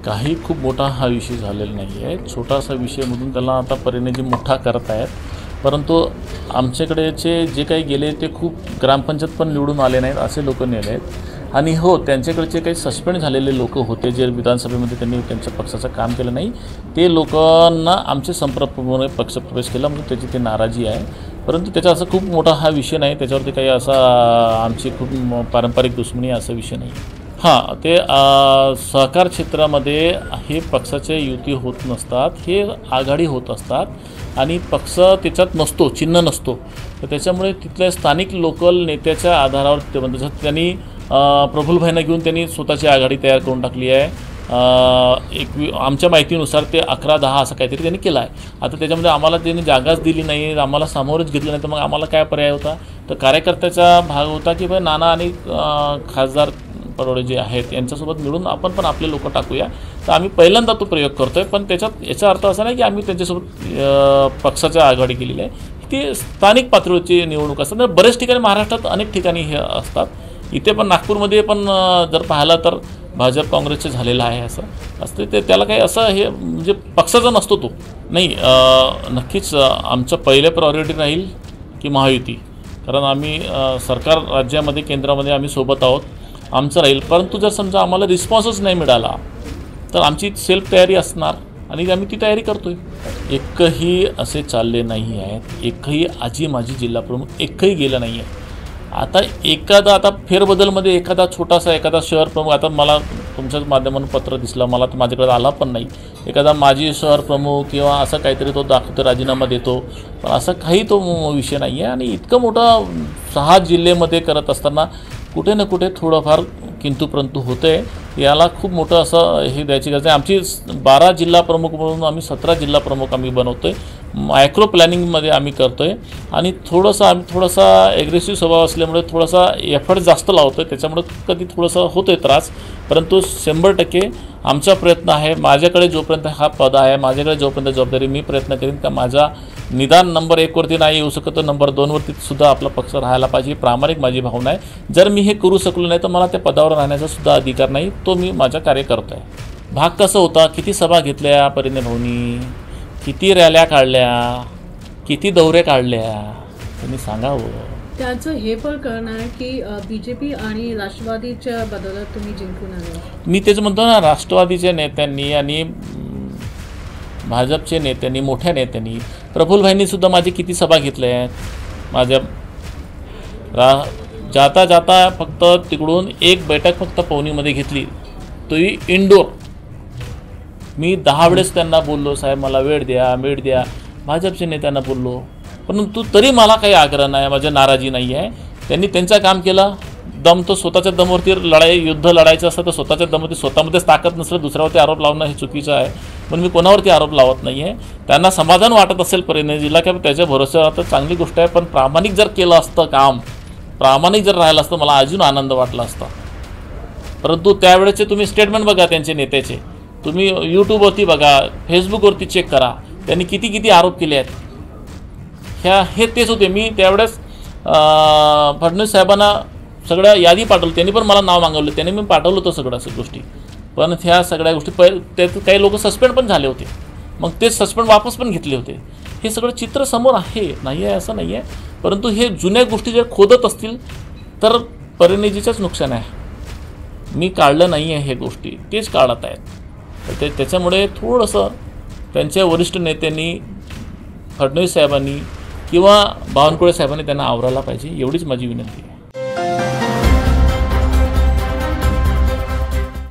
काही खूप मोठा हा विषय झालेला नाही आहे, छोटासा विषयमधून त्याला आता परिणिती मोठा करत आहेत. परंतु आमच्याकडेचे जे काही गेले ते खूप ग्रामपंचायत पण निवडून आले नाहीत असे लोक नेले आहेत. आणि हो, त्यांच्याकडचे काही सस्पेंड झालेले लोक होते जे विधानसभेमध्ये त्यांनी त्यांच्या पक्षाचं काम केलं नाही, ते लोकांना आमचे संपर्कमुळे पक्षप्रवेश केला म्हणून त्याची ते नाराजी आहे. परंतु त्याचा असा खूप मोठा हा विषय नाही, त्याच्यावरती काही असा आमची खूप पारंपरिक दुश्मनी असा विषय नाही. हां, ते सहकार क्षेत्रामध्ये हे पक्षाचे युती होत नसतात, हे आघाडी होत असतात आणि पक्ष त्याच्यात नसतो, चिन्ह नसतो. तर त्याच्यामुळे तिथल्या स्थानिक लोकल नेत्याच्या आधारावर ते म्हणतात. त्यांनी प्रफुल्लभाईंना घेऊन त्यांनी स्वतःची आघाडी तयार करून टाकली आहे. आमच्या माहितीनुसार ते 11-10 असं काहीतरी त्यांनी केलं आहे. आता त्याच्यामध्ये आम्हाला त्यांनी जागाच दिली नाही, आम्हाला सामोरच घेतलं नाही, तर मग आम्हाला काय पर्याय होता? तर कार्यकर्त्याचा भाग होता की भाई नाना आणि खासदार परोळे जे आहेत यांच्यासोबत मिळून आपण पण आपले लोक टाकूया. तर आम्ही पहिल्यांदा तो प्रयोग करतो आहे. पण त्याच्यात याचा अर्थ असा नाही की आम्ही त्यांच्यासोबत पक्षाच्या आघाडी केलेली आहे. ती स्थानिक पातळीवरची निवडणूक असतात. तर बरेच ठिकाणी महाराष्ट्रात अनेक ठिकाणी हे असतात. इथे पण नागपूरमध्ये पण जर पाहिलं तर भाजप काँग्रेसचे झालेलं आहे असं असते. ते त्याला काही असं हे म्हणजे पक्षाचा नसतो तो नाही. नक्कीच आमचं पहिलं प्रायोरिटी राहील की महायुती, कारण आम्ही सरकार राज्यामध्ये केंद्रामध्ये आम्ही सोबत आहोत, आमचं राहील. परंतु जर समजा आम्हाला रिस्पॉन्सच नाही मिळाला तर आमची सेल्फ तयारी असणार आणि आम्ही ती तयारी करतो आहे. एकही असे चालले नाही आहेत, एकही आजी माजी जिल्हाप्रमुख एकही गेलं नाही आहे. आता फेरबदलमध्ये एखादा छोटासा एखादा शहर प्रमुख, आता मला तुमच्याच माध्यमातून पत्र दिसलं, मला तर माझ्याकडे आला पण नाही, एखादा माजी शहर प्रमुख किंवा असं काहीतरी तो दाखवतो, राजीनामा देतो, पण असं काही तो विषय नाही आहे. आणि इतकं मोठा 6 जिल्ह्यामध्ये करत असताना कुठे ना कुठे थोडंफार किंतु परंतु होतं आहे. याला खूप मोठं असं हे द्यायची गरज आहे. आमची 12 जिल्हा प्रमुख म्हणून आम्ही 17 जिल्हा प्रमुख आम्ही बनवतो आहे. मायक्रो प्लॅनिंगमध्ये आम्ही करतो आहे आणि आम्ही थोडासा ॲग्रेसिव्ह स्वभाव असल्यामुळे थोडासा एफर्ट जास्त लावतो आहे. त्याच्यामुळे कधी थोडंसं होतो आहे त्रास, परंतु 100% आमचा प्रयत्न आहे. माझ्याकडे जोपर्यंत हा पद आहे, माझ्याकडे जोपर्यंत जबाबदारी, मी प्रयत्न करीन का माझा निदान नंबर 1 वरती नाही येऊ शकत तर नंबर 2 वरती सुद्धा आपला पक्ष राहायला पाहिजे. प्रामाणिक माझी भावना आहे. जर मी हे करू शकलो नाही तर मला त्या पदावर राहण्याचा सुद्धा अधिकार नाही, तो मी माझा कार्य करतो आहे. भाग कसं होता, किती सभा घेतल्या परिणय भाऊनी, किती रॅल्या काढल्या, किती दौरे काढल्या, तुम्ही सांगावं. त्याचं हे पण कळणार की BJP आणि राष्ट्रवादीच्या बदल्यात तुम्ही जिंकून आले. मी तेच म्हणतो ना, राष्ट्रवादीच्या नेत्यांनी आणि भाजपचे नेत्यांनी, मोठ्या नेत्यांनी, प्रफुल्लभाईंनी सुद्धा माझी किती सभा घेतल्या आहेत. माझ्या जाता जाता फक्त तिकडून एक बैठक फक्त पवनीमध्ये घेतली, तोही इंडोर. मी 10 वेळेस त्यांना बोललो, साहेब मला वेळ द्या. भाजपच्या नेत्यांना बोललो, परंतु तरी मला काही आग्रह नाही, माझ्या नाराजी नाही आहे. त्यांनी त्यांचं काम केलं. दम तो स्वतःच्या दमवरती युद्ध लढायचं असतं तर स्वतःच्या दमवरती, स्वतःमध्येच ताकद नसलं दुसऱ्यावरती आरोप लावणं हे चुकीचं आहे. पण मी कोणावरती आरोप लावत नाही आहे. त्यांना समाधान वाटत असेल परिणयजीला की त्याच्या भरोश्यावर तर चांगली गोष्ट आहे. पण प्रामाणिक जर केलं असतं काम, प्रामाणिक जर राहिलं असतं मला अजून आनंद वाटला असता. परंतु त्यावेळेचे तुम्ही स्टेटमेंट बघा त्यांचे नेत्याचे, तुम्ही यूट्यूबवरती बघा, फेसबुकवरती चेक करा, त्यांनी किती आरोप केले आहेत. हे तेच होते. मी त्यावेळेस फडणवीस साहेबांना सगळ्या यादी पाठवली, त्यांनी पण मला नाव मागवलं, त्यांनी मी पाठवलं होतं सगळ्या गोष्टी. पण ह्या सगळ्या गोष्टी त्यात काही लोक सस्पेंड पण झाले होते, मग ते सस्पेंड वापस पण घेतले होते. हे सगळं चित्र समोर आहे, नाही आहे असं नाही आहे. परंतु हे जुन्या गोष्टी जर खोदत असतील तर परिणयजीचंच नुकसान आहे. मी काढलं नाही आहे हे गोष्टी, तेच काढत आहेत. तर त्याच्यामुळे थोडंसं त्यांच्या वरिष्ठ नेत्यांनी, फडणवीस साहेबांनी किंवा बावनकुळे साहेबांनी त्यांना आवरायला पाहिजे, एवढीच माझी विनंती आहे.